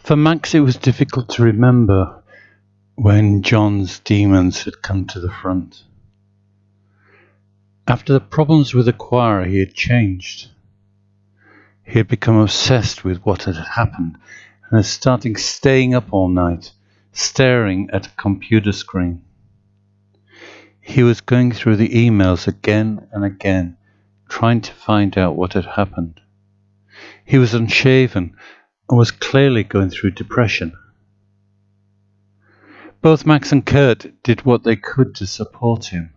For Max, it was difficult to remember when John's demons had come to the front. After the problems with the choir, he had changed. He had become obsessed with what had happened and had started staying up all night, staring at a computer screen. He was going through the emails again and again, trying to find out what had happened. He was unshaven and was clearly going through depression. Both Max and Kurt did what they could to support him.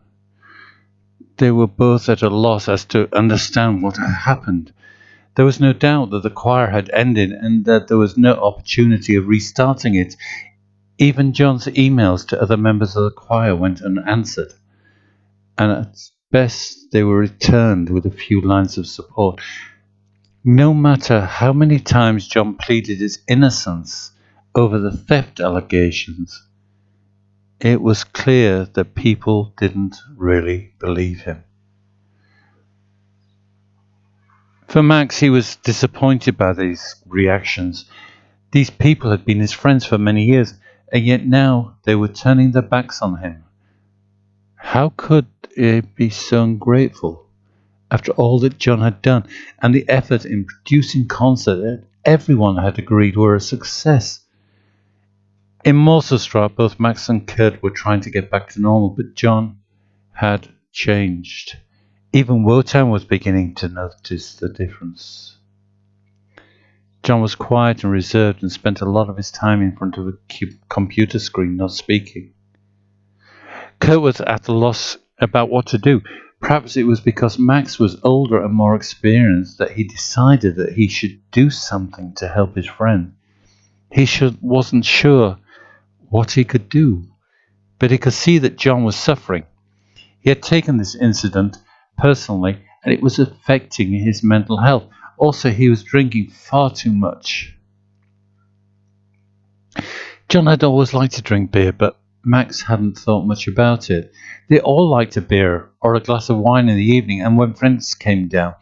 They were both at a loss as to understand what had happened. There was no doubt that the choir had ended and that there was no opportunity of restarting it. Even John's emails to other members of the choir went unanswered, and at best they were returned with a few lines of support. No matter how many times John pleaded his innocence over the theft allegations, it was clear that people didn't really believe him. For Max, he was disappointed by these reactions. These people had been his friends for many years, and yet now they were turning their backs on him. How could he be so ungrateful after all that John had done and the effort in producing concerts that everyone had agreed were a success? In Mosselstraat, both Max and Kurt were trying to get back to normal, but John had changed. Even Wotan was beginning to notice the difference. John was quiet and reserved and spent a lot of his time in front of a computer screen, not speaking. Kurt was at a loss about what to do. Perhaps it was because Max was older and more experienced that he decided that he should do something to help his friend. He wasn't sure what he could do, but he could see that John was suffering. He had taken this incident personally, and it was affecting his mental health. Also, he was drinking far too much. John had always liked to drink beer, but Max hadn't thought much about it. They all liked a beer or a glass of wine in the evening and when friends came down.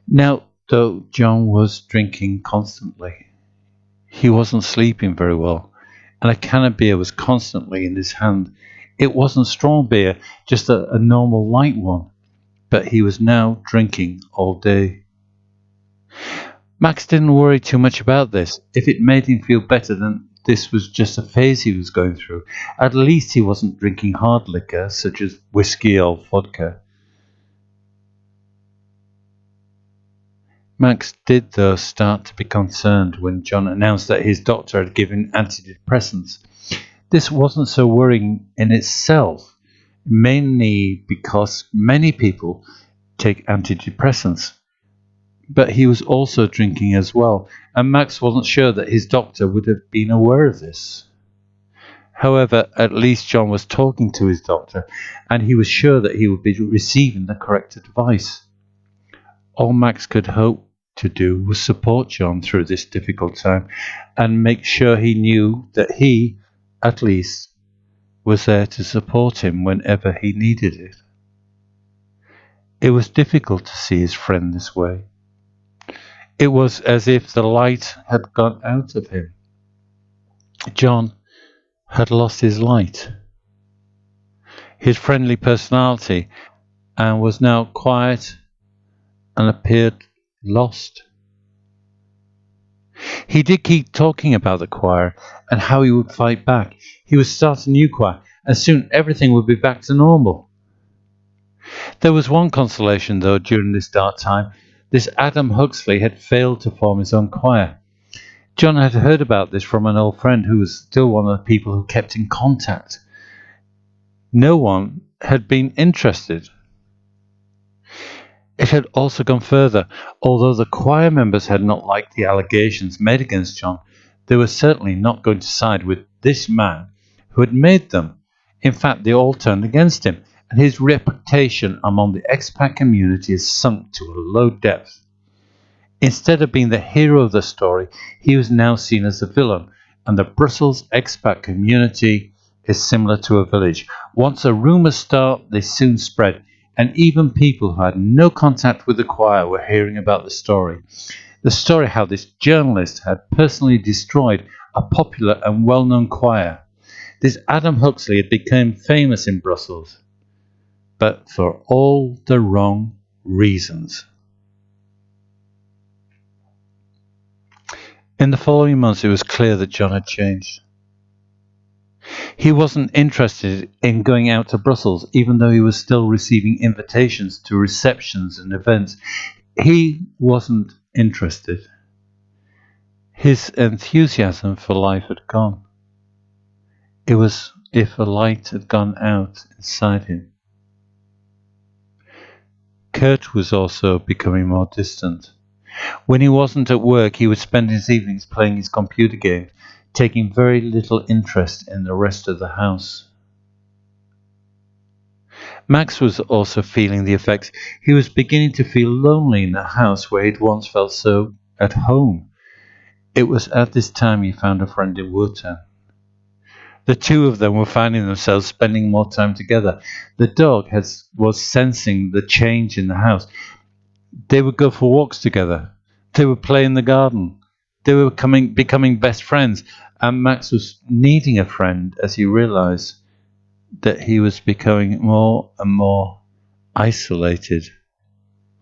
Now, though, John was drinking constantly. He wasn't sleeping very well, and a can of beer was constantly in his hand. It wasn't strong beer, just a normal light one, but he was now drinking all day. Max didn't worry too much about this. If it made him feel better, then this was just a phase he was going through. At least he wasn't drinking hard liquor, such as whiskey or vodka. Max did, though, start to be concerned when John announced that his doctor had given antidepressants. This wasn't so worrying in itself, mainly because many people take antidepressants. But he was also drinking as well, and Max wasn't sure that his doctor would have been aware of this. However, at least John was talking to his doctor, and he was sure that he would be receiving the correct advice. All Max could hope to do was support John through this difficult time and make sure he knew that he, at least, was there to support him whenever he needed it. It was difficult to see his friend this way. It was as if the light had gone out of him. John had lost his light, his friendly personality, and was now quiet and appeared lost. He did keep talking about the choir and how he would fight back. He would start a new choir, and soon everything would be back to normal. There was one consolation, though, during this dark time. This Adam Huxley had failed to form his own choir. John had heard about this from an old friend who was still one of the people who kept in contact. No one had been interested. It had also gone further. Although the choir members had not liked the allegations made against John, they were certainly not going to side with this man who had made them. In fact, they all turned against him, and his reputation among the expat community has sunk to a low depth. Instead of being the hero of the story, he was now seen as a villain, and the Brussels expat community is similar to a village. Once a rumour starts, they soon spread, and even people who had no contact with the choir were hearing about the story. The story how this journalist had personally destroyed a popular and well-known choir. This Adam Huxley had become famous in Brussels, but for all the wrong reasons. In the following months, it was clear that John had changed. He wasn't interested in going out to Brussels, even though he was still receiving invitations to receptions and events. He wasn't interested. His enthusiasm for life had gone. It was as if a light had gone out inside him. Kurt was also becoming more distant. When he wasn't at work, he would spend his evenings playing his computer game, taking very little interest in the rest of the house. Max was also feeling the effects. He was beginning to feel lonely in the house where he'd once felt so at home. It was at this time he found a friend in Wotan. The two of them were finding themselves spending more time together. The dog was sensing the change in the house. They would go for walks together. They would play in the garden. They were becoming best friends. And Max was needing a friend as he realized that he was becoming more and more isolated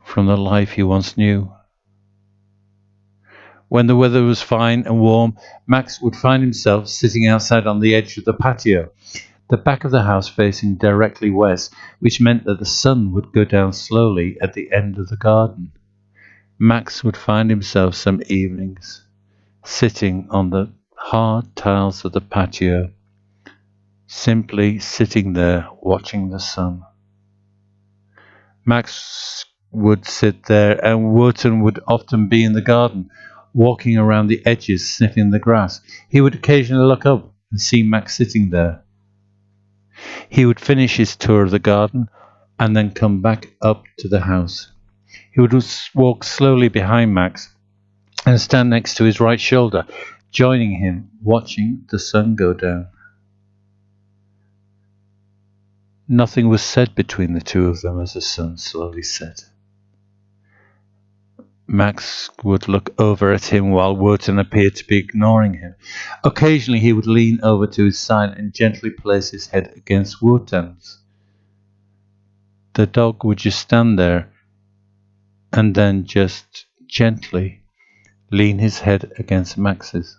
from the life he once knew. When the weather was fine and warm, Max would find himself sitting outside on the edge of the patio, the back of the house facing directly west, which meant that the sun would go down slowly at the end of the garden. Max would find himself some evenings sitting on the hard tiles of the patio, simply sitting there watching the sun. Max would sit there, and Wotan would often be in the garden, walking around the edges, sniffing the grass. He would occasionally look up and see Max sitting there. He would finish his tour of the garden and then come back up to the house. He would walk slowly behind Max and stand next to his right shoulder, joining him, watching the sun go down. Nothing was said between the two of them as the sun slowly set. Max would look over at him while Wotan appeared to be ignoring him. Occasionally he would lean over to his side and gently place his head against Wotan's. The dog would just stand there and then just gently lean his head against Max's.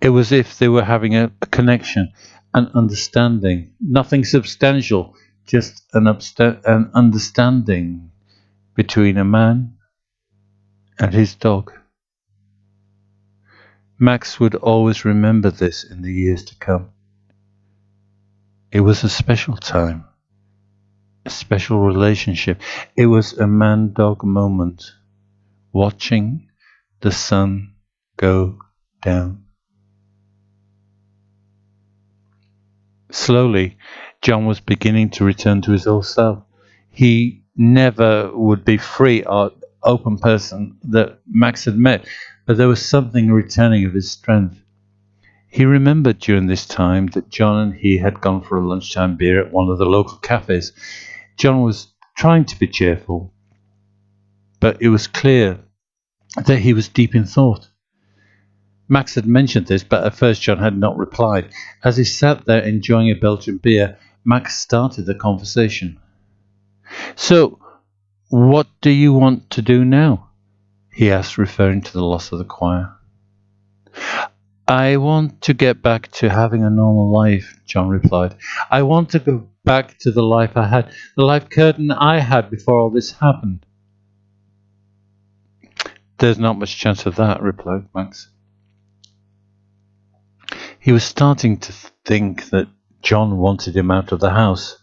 It was as if they were having a connection, an understanding, nothing substantial, just an understanding between a man and his dog. Max would always remember this in the years to come. It was a special time, a special relationship. It was a man-dog moment, watching the sun go down. Slowly, John was beginning to return to his old self. He never would be free or open person that Max had met, but there was something returning of his strength. He remembered during this time that John and he had gone for a lunchtime beer at one of the local cafes. John was trying to be cheerful, but it was clear that he was deep in thought. Max had mentioned this, but at first John had not replied. As he sat there enjoying a Belgian beer, Max started the conversation. "So, what do you want to do now?" he asked, referring to the loss of the choir. "I want to get back to having a normal life," John replied. "I want to go back to the life I had, the life Kurt and I had before all this happened." "There's not much chance of that," replied Max. He was starting to think that John wanted him out of the house.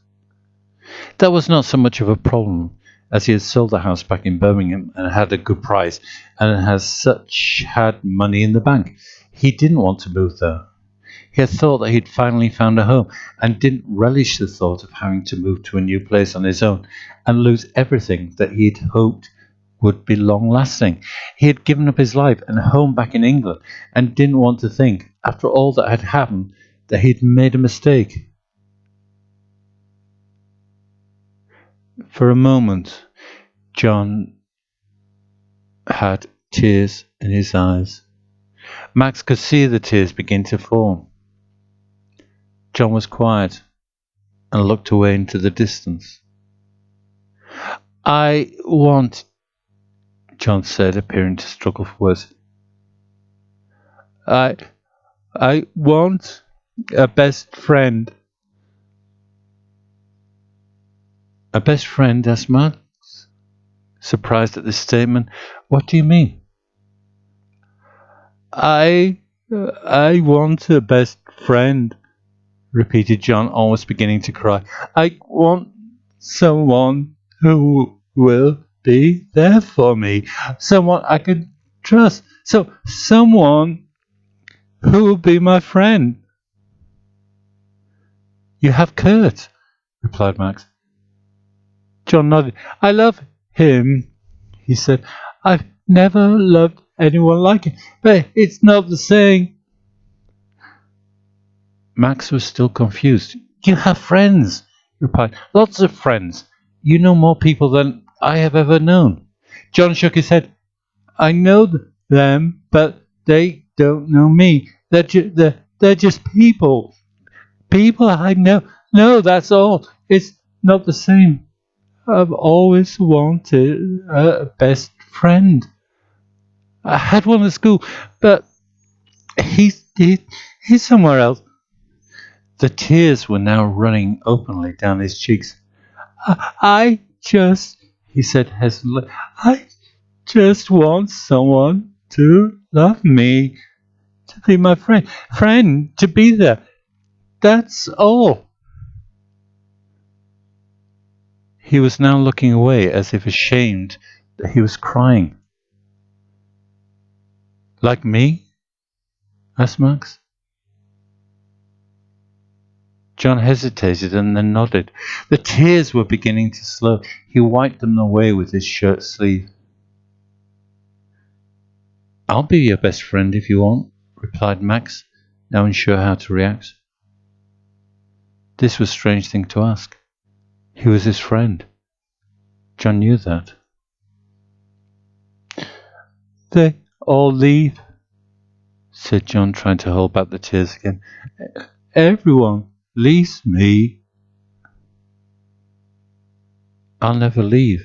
That was not so much of a problem, as he had sold the house back in Birmingham and had a good price, and as such had money in the bank. He didn't want to move there. He had thought that he'd finally found a home, and didn't relish the thought of having to move to a new place on his own and lose everything that he'd hoped would be long-lasting. He had given up his life and home back in England, and didn't want to think, after all that had happened, that he'd made a mistake. For a moment, John had tears in his eyes. Max could see the tears begin to form. John was quiet and looked away into the distance. "I want," John said, appearing to struggle for words. I want a best friend." "A best friend?" asked Max, surprised at this statement. "What do you mean?" I want a best friend," repeated John, almost beginning to cry. "I want someone who will be there for me, someone I can trust, someone who will be my friend." "You have Kurt," replied Max. John nodded. "I love him," he said. "I've never loved anyone like him, but it's not the same." Max was still confused. "You have friends," he replied. "Lots of friends. You know more people than I have ever known." John shook his head. "I know them, but they don't know me. They're just people. People I know. No, that's all. It's not the same. I've always wanted a best friend. I had one at school, but he's somewhere else." The tears were now running openly down his cheeks. I just," he said hesitantly, "I just want someone to love me, to be my friend, to be there. That's all." He was now looking away as if ashamed that he was crying. "Like me?" asked Max. John hesitated and then nodded. The tears were beginning to slow. He wiped them away with his shirt sleeve. "I'll be your best friend if you want," replied Max, now unsure how to react. This was a strange thing to ask. He was his friend. John knew that. "They all leave," said John, trying to hold back the tears again. "Everyone leaves me." "I'll never leave,"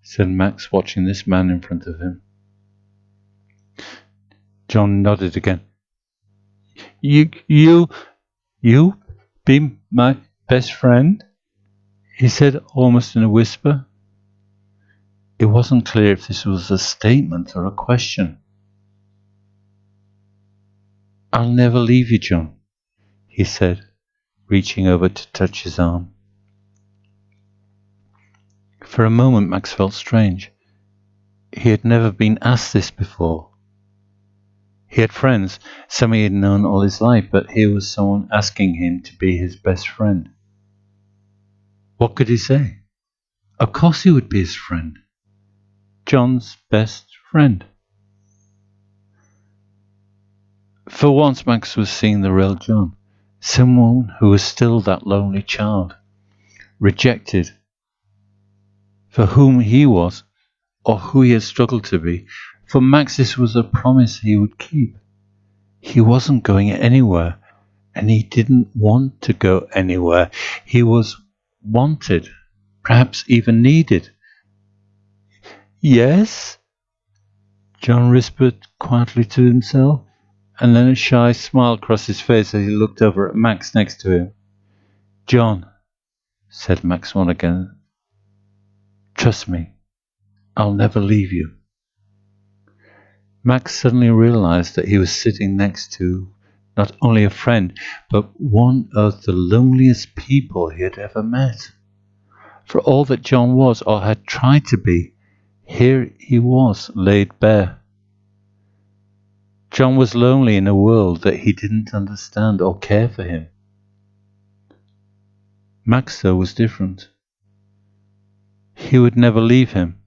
said Max, watching this man in front of him. John nodded again. You be my best friend?" he said, almost in a whisper. It wasn't clear if this was a statement or a question. "I'll never leave you, John," he said, reaching over to touch his arm. For a moment Max felt strange. He had never been asked this before. He had friends, some he had known all his life, but here was someone asking him to be his best friend. What could he say? Of course he would be his friend. John's best friend. For once Max was seeing the real John, someone who was still that lonely child, rejected, for whom he was, or who he had struggled to be. For Max this was a promise he would keep. He wasn't going anywhere, and he didn't want to go anywhere. He was wanted, perhaps even needed. "Yes?" John whispered quietly to himself, and then a shy smile crossed his face as he looked over at Max next to him. "John," said Max once again, "trust me, I'll never leave you." Max suddenly realized that he was sitting next to not only a friend, but one of the loneliest people he had ever met. For all that John was or had tried to be, here he was laid bare. John was lonely in a world that he didn't understand or care for him. Max, though, was different. He would never leave him.